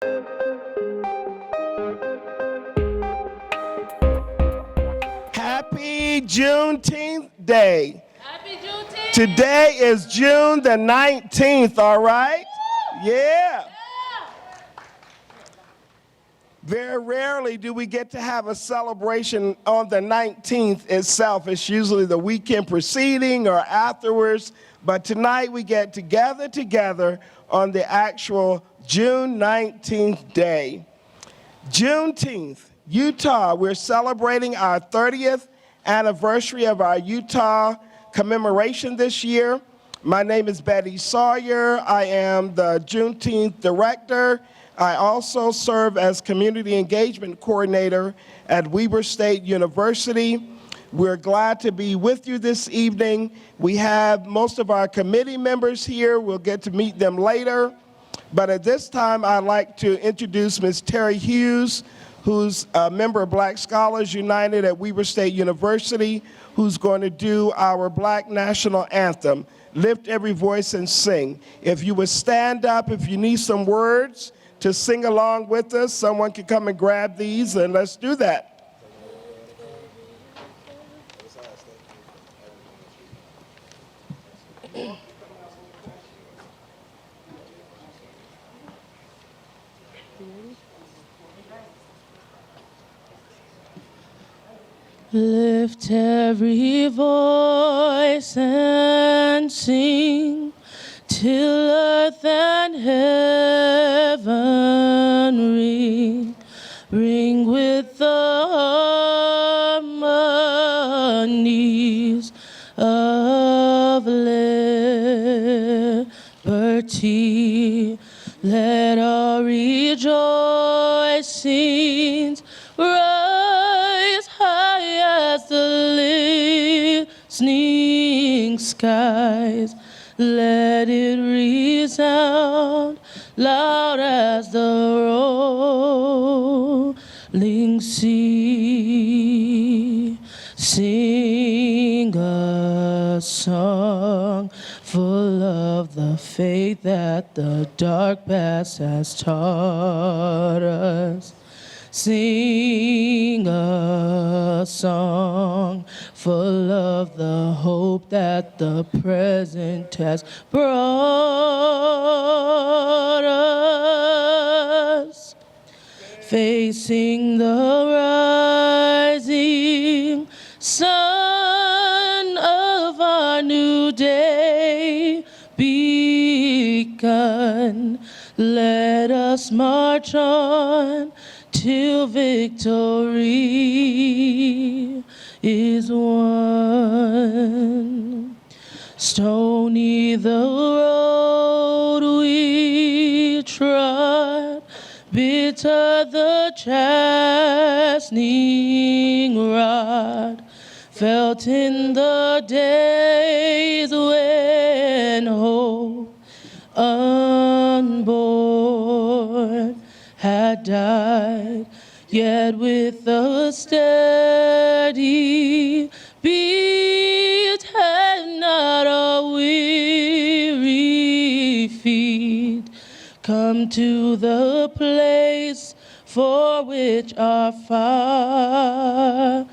Happy Juneteenth Day. Happy Juneteenth. Today is June the 19th, all right? Yeah. Very rarely do we get to have a celebration on the 19th itself. It's usually the weekend preceding or afterwards, but tonight we get together on the actual June 19th day. Juneteenth, Utah, we're celebrating our 30th anniversary of our Utah commemoration this year. My name is Betty Sawyer. I am the Juneteenth director. I also serve as community engagement coordinator at Weber State University. We're glad to be with you this evening. We have most of our committee members here. We'll get to meet them later. But at this time, I'd like to introduce Ms. Terri Hughes, who's a member of Black Scholars United at Weber State University, who's going to do our Black National Anthem, Lift Every Voice and Sing. If you would stand up, if you need some words to sing along with us, someone can come and grab these, and let's do that. Lift every voice and sing till earth and heaven ring. Ring with the harmonies of liberty. Let our rejoicings rise high as the listening skies. Let it resound loud as the rolling sea. Sing a song full of the faith that the dark past has taught us. Sing a song full of the hope that the present has brought us. Facing the rising sun of our new day begun, let us march on till victory is won. Stony the road we trod, bitter the chastening rod, felt in the days when hope unborn had died, yet with a steady beat and not a weary feet come to the place for which our Father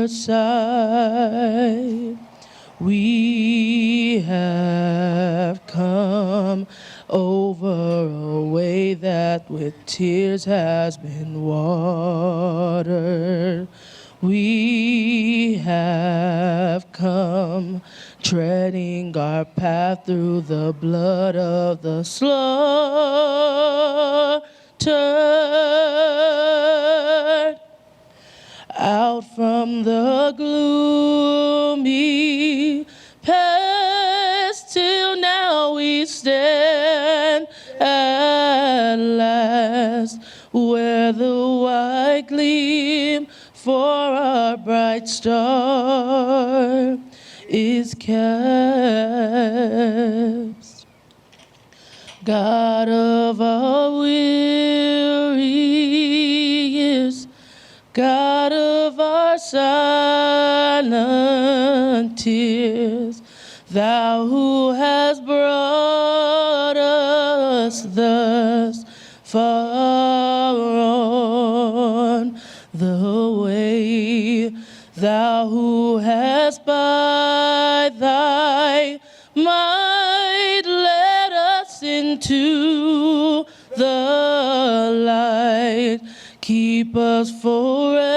sighed. We have come over a way that with tears has been watered. We have come treading our path through the blood of the slaughtered. Out from the gloomy past till now we stand at last, where the white gleam for our bright star is cast. God of our weary years, God of our silent tears, Thou who hast brought us thus far. light. Keep us forever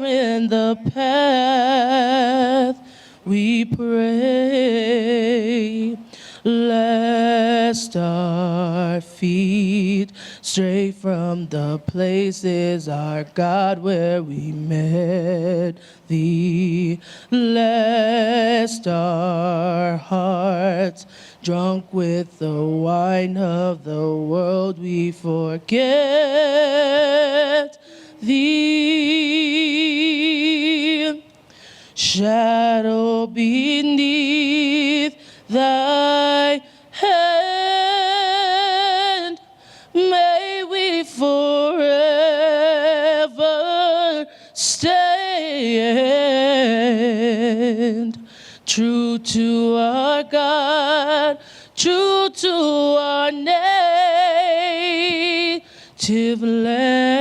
in the path, we pray. Lest our feet stray from the places, our God, where we met thee. Lest our hearts, drunk with the wine of the world, we forget thee. Shadow beneath thy hand, may we forever stand. True to our God, true to our native land.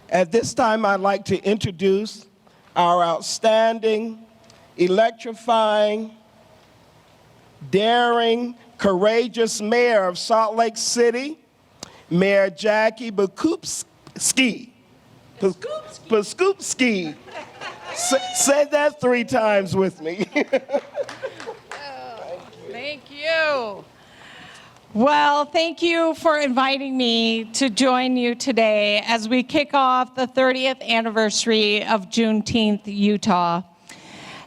At this time, I'd like to introduce our outstanding, electrifying, daring, courageous mayor of Salt Lake City, Mayor Jackie Biskupski. Biskupski. Say that 3 times with me. Thank you. Well, thank you for inviting me to join you today as we kick off the 30th anniversary of Juneteenth, Utah.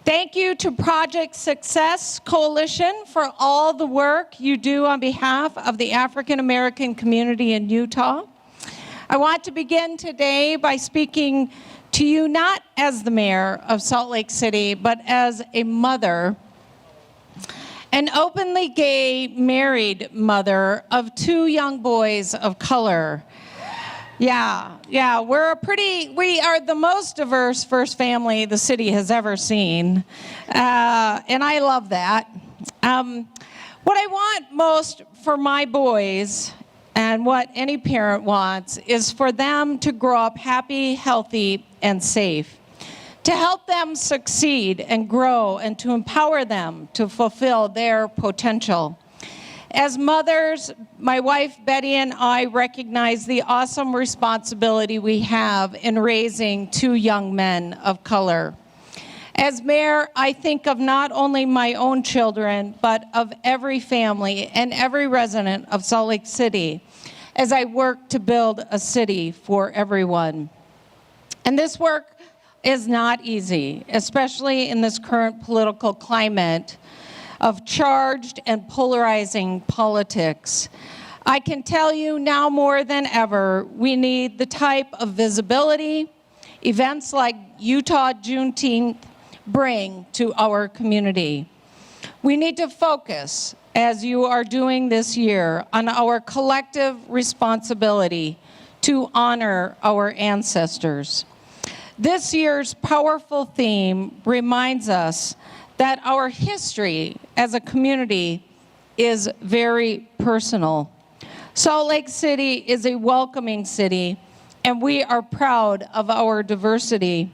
Thank you to Project Success Coalition for all the work you do on behalf of the African-American community in Utah. I want to begin today by speaking to you not as the mayor of Salt Lake City, but as a mother, an openly gay married mother of 2 young boys of color. Yeah, we are the most diverse first family the city has ever seen, and I love that. What I want most for my boys, and what any parent wants, is for them to grow up happy, healthy, and safe, to help them succeed and grow, and to empower them to fulfill their potential. As mothers, my wife Betty and I recognize the awesome responsibility we have in raising 2 young men of color. As mayor, I think of not only my own children, but of every family and every resident of Salt Lake City as I work to build a city for everyone. And this work is not easy, especially in this current political climate of charged and polarizing politics. I can tell you now more than ever, we need the type of visibility events like Utah Juneteenth bring to our community. We need to focus, as you are doing this year, on our collective responsibility to honor our ancestors. This year's powerful theme reminds us that our history as a community is very personal. Salt Lake City is a welcoming city, and we are proud of our diversity.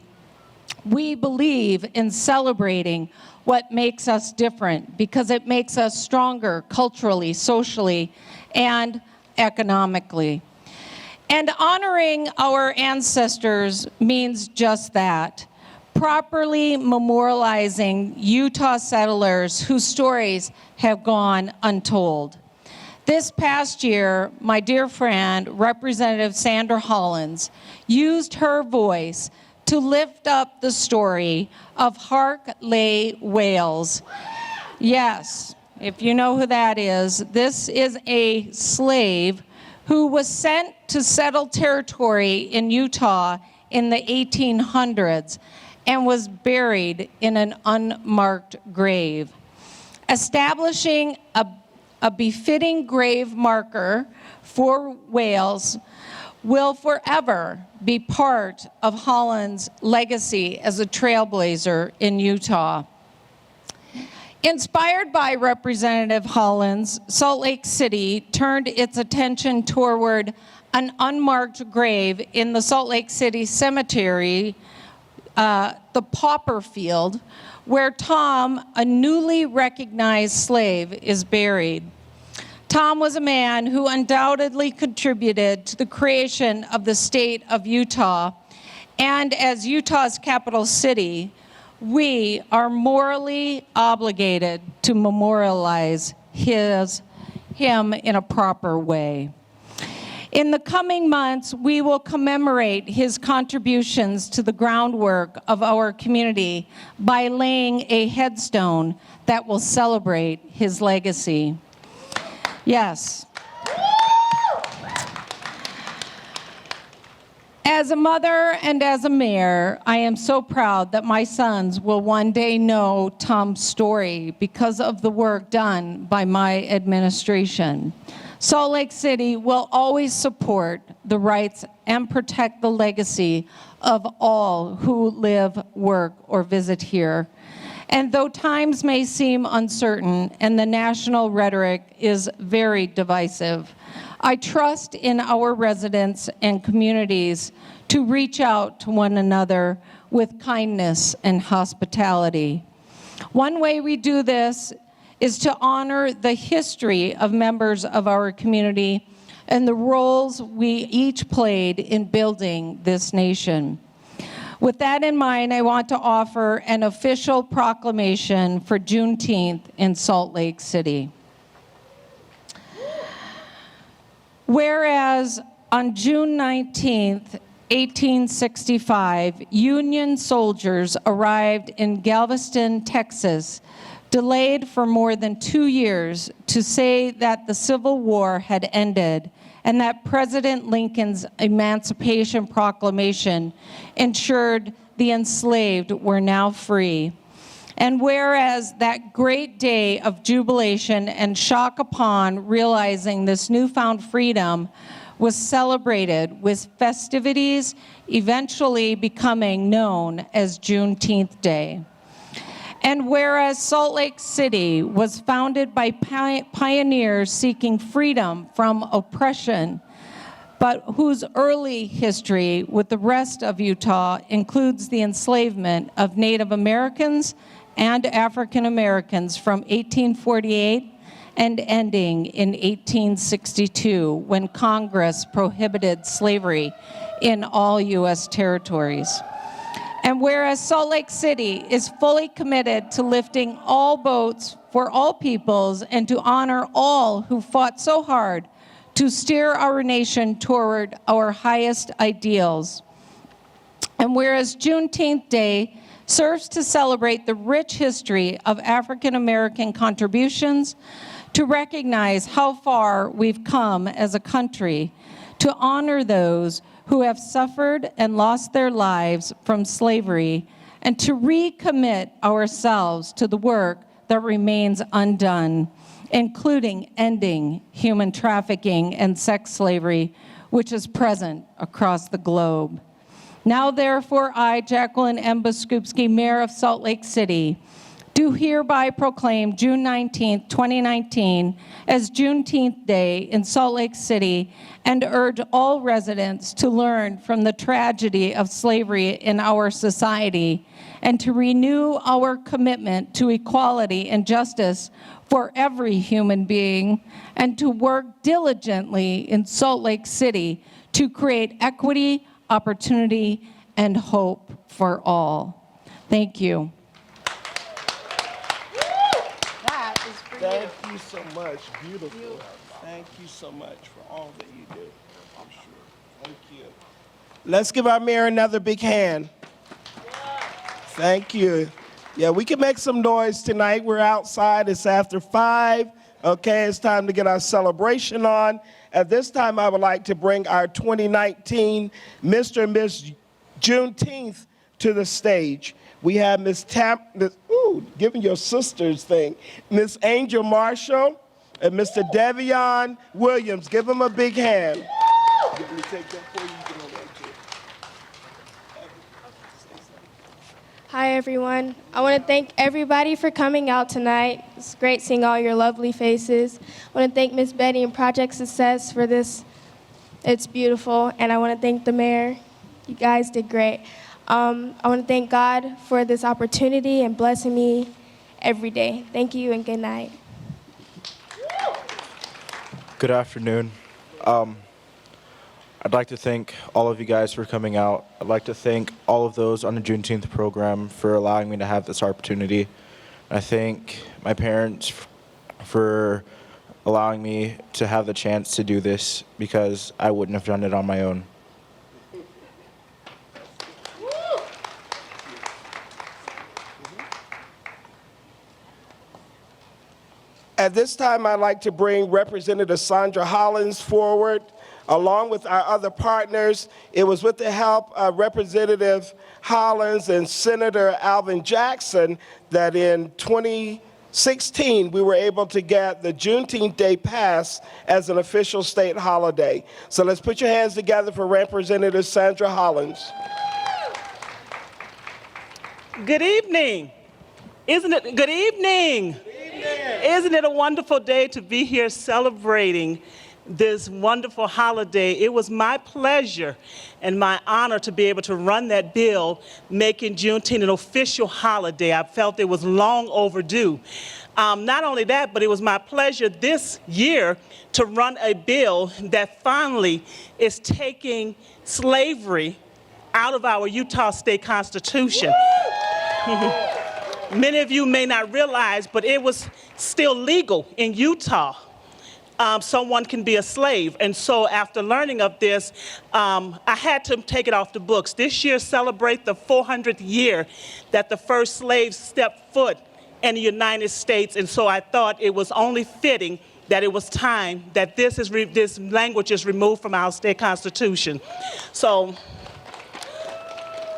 We believe in celebrating what makes us different because it makes us stronger culturally, socially, and economically. And honoring our ancestors means just that, properly memorializing Utah settlers whose stories have gone untold. This past year, my dear friend, Representative Sandra Hollins, used her voice to lift up the story of Hark Lay Wales. Yes, if you know who that is, this is a slave who was sent to settle territory in Utah in the 1800s and was buried in an unmarked grave. Establishing a befitting grave marker for Wales will forever be part of Hollins' legacy as a trailblazer in Utah. Inspired by Representative Hollins, Salt Lake City turned its attention toward an unmarked grave in the Salt Lake City Cemetery, the Pauper Field, where Tom, a newly recognized slave, is buried. Tom was a man who undoubtedly contributed to the creation of the state of Utah, and as Utah's capital city, we are morally obligated to memorialize him in a proper way. In the coming months, we will commemorate his contributions to the groundwork of our community by laying a headstone that will celebrate his legacy. Yes. As a mother and as a mayor, I am so proud that my sons will one day know Tom's story because of the work done by my administration. Salt Lake City will always support the rights and protect the legacy of all who live, work, or visit here. And though times may seem uncertain and the national rhetoric is very divisive, I trust in our residents and communities to reach out to one another with kindness and hospitality. One way we do this is to honor the history of members of our community and the roles we each played in building this nation. With that in mind, I want to offer an official proclamation for Juneteenth in Salt Lake City. Whereas on June 19th, 1865, Union soldiers arrived in Galveston, Texas, delayed for more than 2 years to say that the Civil War had ended and that President Lincoln's Emancipation Proclamation ensured the enslaved were now free. And whereas that great day of jubilation and shock upon realizing this newfound freedom was celebrated with festivities eventually becoming known as Juneteenth Day. And whereas Salt Lake City was founded by pioneers seeking freedom from oppression, but whose early history with the rest of Utah includes the enslavement of Native Americans and African Americans from 1848 and ending in 1862 when Congress prohibited slavery in all U.S. territories. And whereas Salt Lake City is fully committed to lifting all boats for all peoples and to honor all who fought so hard to steer our nation toward our highest ideals. And whereas Juneteenth Day serves to celebrate the rich history of African American contributions, to recognize how far we've come as a country, to honor those who have suffered and lost their lives from slavery, and to recommit ourselves to the work that remains undone, including ending human trafficking and sex slavery, which is present across the globe. Now, therefore, I, Jacqueline M. Biskupski, Mayor of Salt Lake City, do hereby proclaim June 19, 2019 as Juneteenth Day in Salt Lake City and urge all residents to learn from the tragedy of slavery in our society and to renew our commitment to equality and justice for every human being and to work diligently in Salt Lake City to create equity, opportunity, and hope for all. Thank you. Thank you so much. Beautiful. Thank you so much for all that you do. I'm sure. Thank you. Let's give our mayor another big hand. Thank you. Yeah, we can make some noise tonight. We're outside. It's after 5. Okay, it's time to get our celebration on. At this time, I would like to bring our 2019 Mr. and Miss Juneteenth to the stage. We have giving your sister's thing, Miss Angel Marshall and Mr. Davion Williams. Give them a big hand. Let me take that for you. You can hold that too. Hi, everyone. I want to thank everybody for coming out tonight. It's great seeing all your lovely faces. I want to thank Miss Betty and Project Success for this It's beautiful, and I want to thank the mayor. You guys did great. I want to thank God for this opportunity and blessing me every day. Thank you and good night. Good afternoon. I'd like to thank all of you guys for coming out. I'd like to thank all of those on the Juneteenth program for allowing me to have this opportunity. I thank my parents for allowing me to have the chance to do this because I wouldn't have done it on my own. At this time, I'd like to bring Representative Sandra Hollins forward, along with our other partners. It was with the help of Representative Hollins and Senator Alvin Jackson that in 2016, we were able to get the Juneteenth Day passed as an official state holiday. So let's put your hands together for Representative Sandra Hollins. Good evening. Isn't it? Good evening. Isn't it a wonderful day to be here celebrating this wonderful holiday? It was my pleasure and my honor to be able to run that bill, making Juneteenth an official holiday. I felt it was long overdue. Not only that, but it was my pleasure this year to run a bill that finally is taking slavery out of our Utah State Constitution. Many of you may not realize, but it was still legal in Utah. Someone can be a slave. And so after learning of this, I had to take it off the books. This year celebrate the 400th year that the first slaves stepped foot in the United States. And so I thought it was only fitting that it was time that this language is removed from our state constitution. So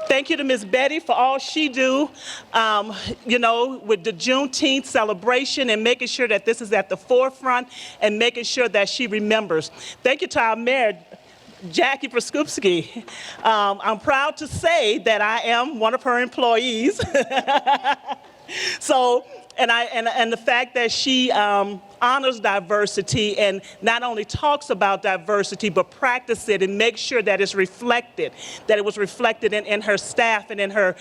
thank you to Ms. Betty for all she do, with the Juneteenth celebration and making sure that this is at the forefront and making sure that she remembers. Thank you to our mayor, Jackie Biskupski. I'm proud to say that I am one of her employees. So, and the fact that she honors diversity and not only talks about diversity, but practice it and make sure that it's reflected, that it was reflected in her staff and in her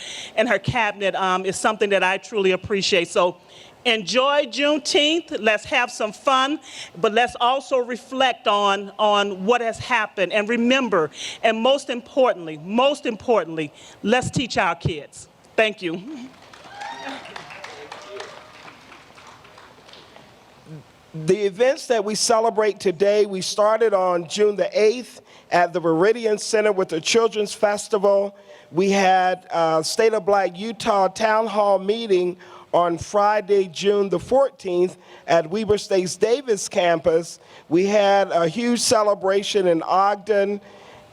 cabinet is something that I truly appreciate. So enjoy Juneteenth, let's have some fun, but let's also reflect on what has happened and remember, and most importantly, let's teach our kids. Thank you. The events that we celebrate today, we started on June the 8th at the Meridian Center with the Children's Festival. We had State of Black Utah Town Hall meeting on Friday, June the 14th at Weber State's Davis campus. We had a huge celebration in Ogden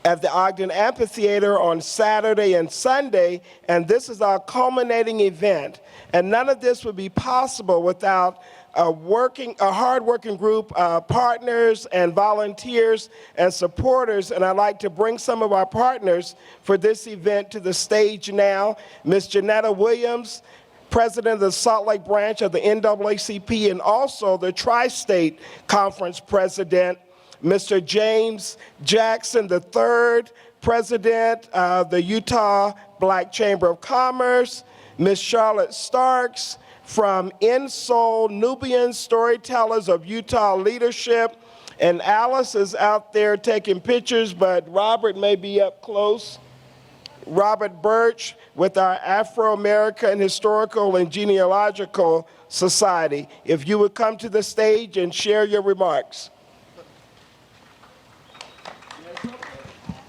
at the Ogden Amphitheater on Saturday and Sunday, and this is our culminating event. And none of this would be possible without a hard-working group of partners and volunteers and supporters, and I'd like to bring some of our partners for this event to the stage now. Ms. Jeanetta Williams, President of the Salt Lake branch of the NAACP and also the Tri-State Conference President. Mr. James Jackson III, President of the Utah Black Chamber of Commerce. Ms. Charlotte Starks, from InSoul Nubian Storytellers of Utah Leadership. And Alice is out there taking pictures, but Robert may be up close. Robert Burch with our Afro-American Historical and Genealogical Society. If you would come to the stage and share your remarks.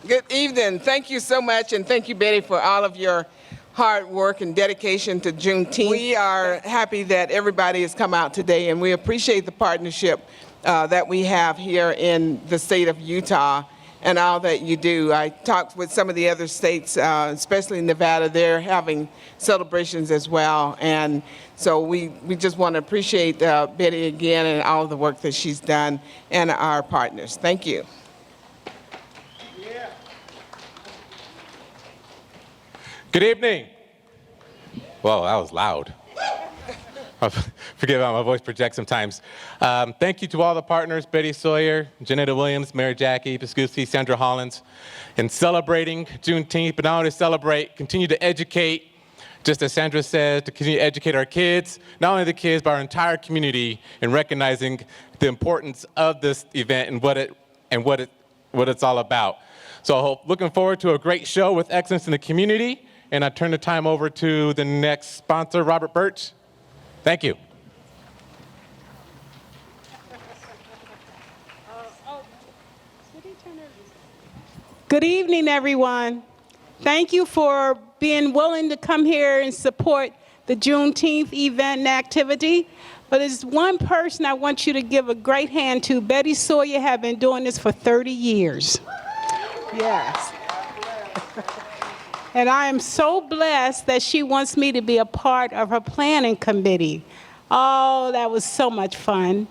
Good evening. Thank you so much, and thank you, Betty, for all of your hard work and dedication to Juneteenth. We are happy that everybody has come out today, and we appreciate the partnership that we have here in the state of Utah and all that you do. I talked with some of the other states, especially Nevada. They're having celebrations as well, and so we just want to appreciate Betty again and all of the work that she's done and our partners. Thank you. Good evening. Well, that was loud. Forgive how my voice projects sometimes. Thank you to all the partners, Betty Sawyer, Jeanetta Williams, Mary Jackie, Biskupski, Sandra Hollins, in celebrating Juneteenth, but not only to celebrate, continue to educate, just as Sandra said, to continue to educate our kids, not only the kids, but our entire community in recognizing the importance of this event and what it's all about. So looking forward to a great show with excellence in the community, and I turn the time over to the next sponsor, Robert Burch. Thank you. Good evening, everyone. Thank you for being willing to come here and support the Juneteenth event and activity. But there's one person I want you to give a great hand to. Betty Sawyer has been doing this for 30 years. Yes. And I am so blessed that she wants me to be a part of her planning committee. Oh, that was so much fun,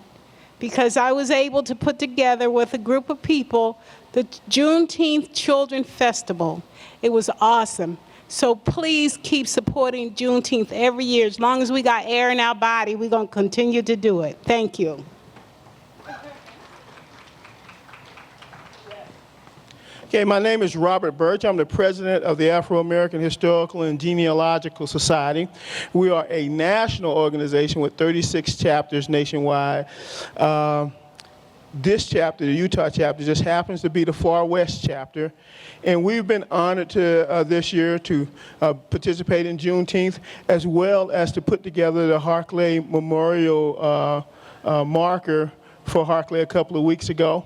because I was able to put together with a group of people the Juneteenth Children Festival. It was awesome. So please keep supporting Juneteenth every year. As long as we got air in our body, we're going to continue to do it. Thank you. Okay, my name is Robert Burch. I'm the president of the Afro-American Historical and Genealogical Society. We are a national organization with 36 chapters nationwide. This chapter, the Utah chapter, just happens to be the Far West chapter. And we've been honored to this year to participate in Juneteenth, as well as to put together the Harkley Memorial marker for Harkley a couple of weeks ago.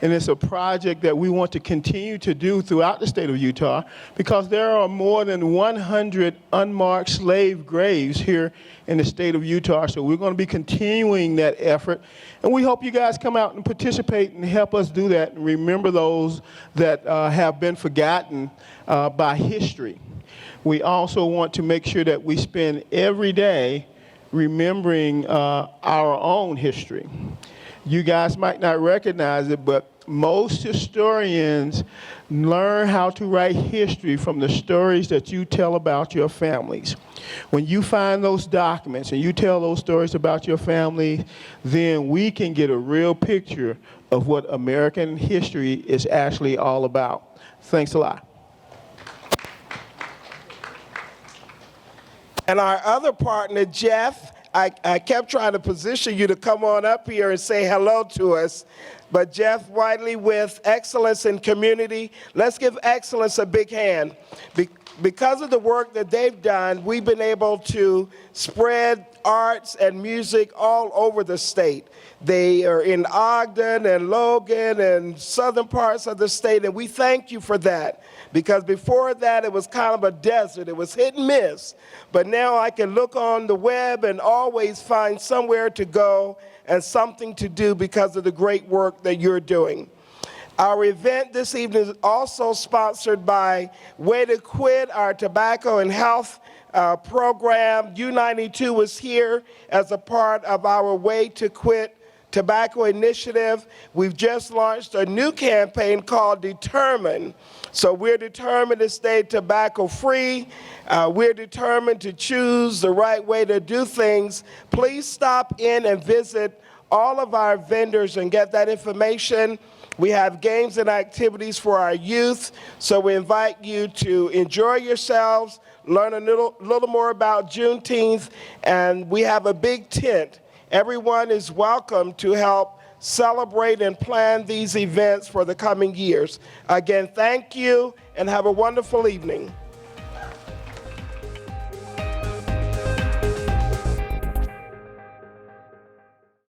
And it's a project that we want to continue to do throughout the state of Utah, because there are more than 100 unmarked slave graves here in the state of Utah. So we're going to be continuing that effort. And we hope you guys come out and participate and help us do that and remember those that have been forgotten by history. We also want to make sure that we spend every day remembering our own history. You guys might not recognize it, but most historians learn how to write history from the stories that you tell about your families. When you find those documents and you tell those stories about your family, then we can get a real picture of what American history is actually all about. Thanks a lot. And our other partner, Jeff, I kept trying to position you to come on up here and say hello to us, but Jeff Whiteley with Excellence in Community. Let's give Excellence a big hand. Because of the work that they've done, we've been able to spread arts and music all over the state. They are in Ogden and Logan and southern parts of the state, and we thank you for that. Because before that, it was kind of a desert. It was hit and miss. But now I can look on the web and always find somewhere to go and something to do because of the great work that you're doing. Our event this evening is also sponsored by Way to Quit, our tobacco and health program. U92 was here as a part of our Way to Quit tobacco initiative. We've just launched a new campaign called Determine. So we're determined to stay tobacco free. We're determined to choose the right way to do things. Please stop in and visit all of our vendors and get that information. We have games and activities for our youth, so we invite you to enjoy yourselves, learn a little more about Juneteenth, and we have a big tent. Everyone is welcome to help celebrate and plan these events for the coming years. Again, thank you and have a wonderful evening.